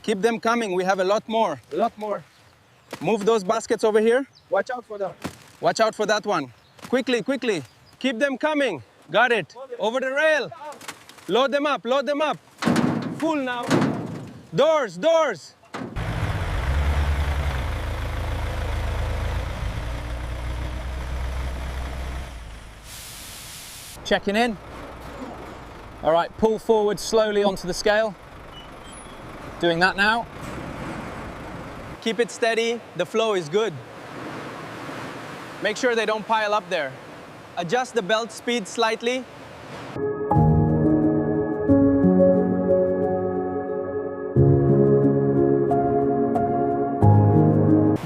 Keep them coming. We have a lot more. A lot more. Move those baskets over here. Watch out for them. Watch out for that one. Quickly, quickly. Keep them coming. Got it. Over the rail. Load them up, load them up. Full now. Doors, doors. Checking in. All right, pull forward slowly onto the scale. Doing that now. Keep it steady. The flow is good. Make sure they don't pile up there. Adjust the belt speed slightly.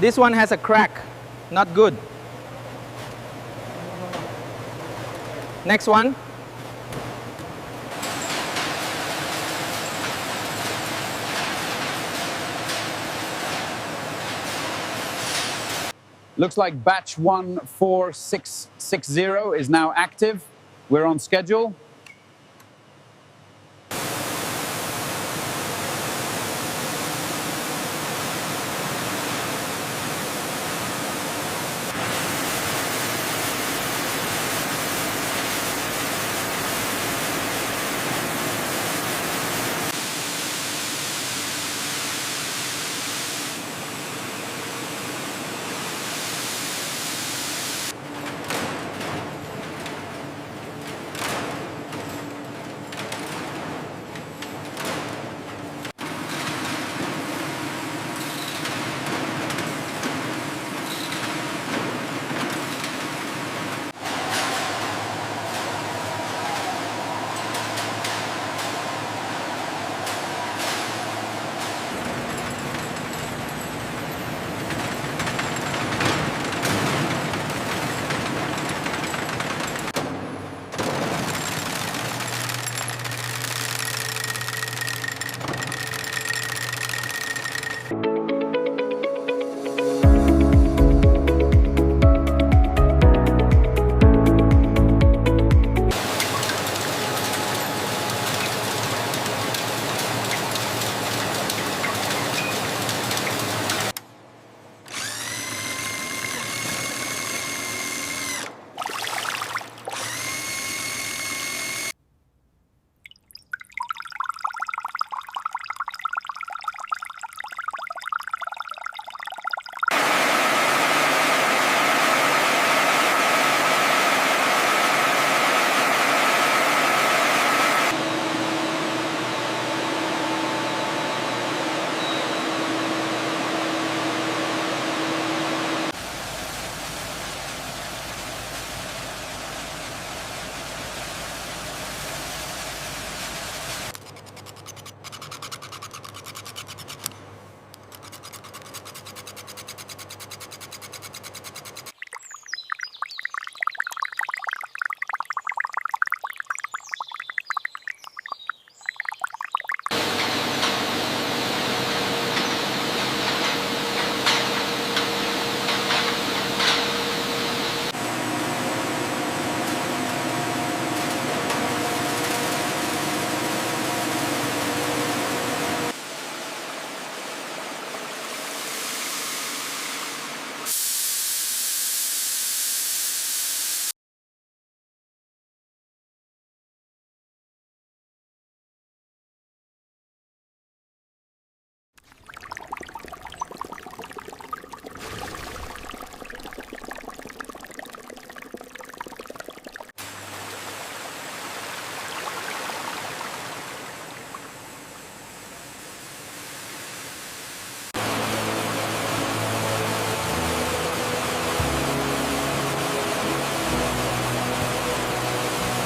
This one has a crack. Not good. Next one. Looks like batch 14660 is now active. We're on schedule.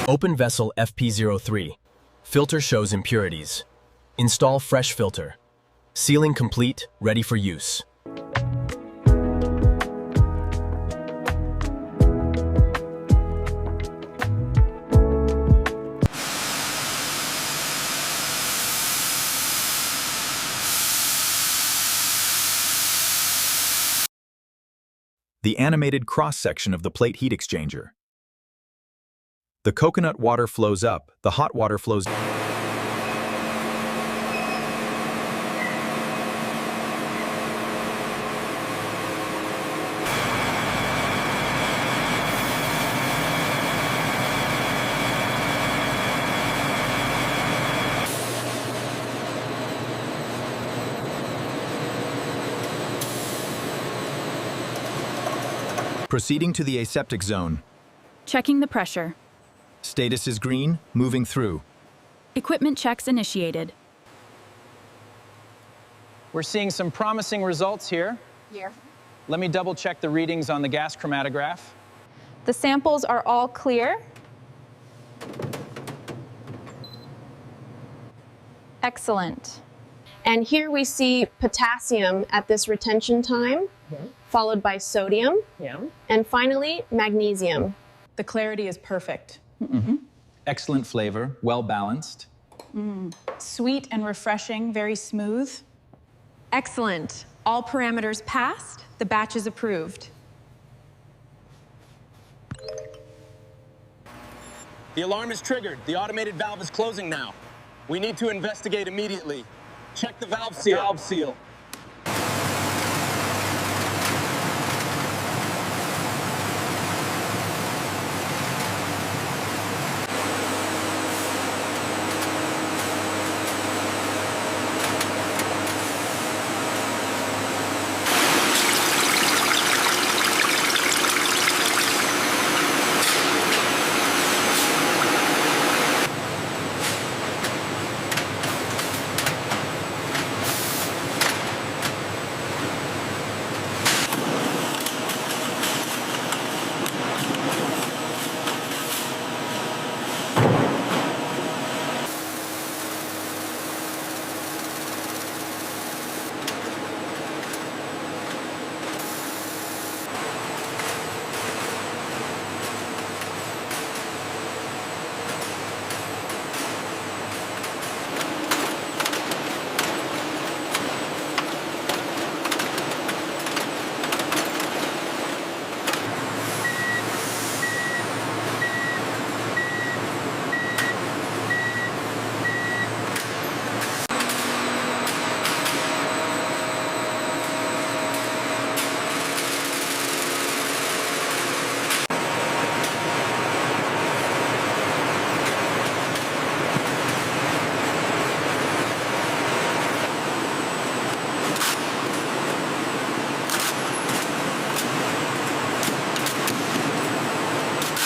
Open vessel FP03. Filter shows impurities. Install fresh filter. Sealing complete, ready for use. The animated cross-section of the plate heat exchanger. The coconut water flows up, the hot water flows down. Proceeding to the aseptic zone. Checking the pressure. Status is green, moving through. Equipment checks initiated. We're seeing some promising results here. Here. Let me double check the readings on the gas chromatograph. The samples are all clear. Excellent. And here we see potassium at this retention time, followed by sodium, and finally magnesium. The clarity is perfect. Excellent flavor, well balanced. Sweet and refreshing, very smooth. Excellent. All parameters passed. The batch is approved. The alarm is triggered. The automated valve is closing now. We need to investigate immediately. Check the valve seal. Valve seal.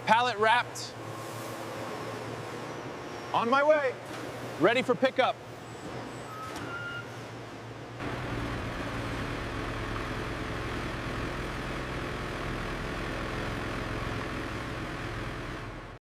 Pallet wrapped. On my way. Ready for pickup.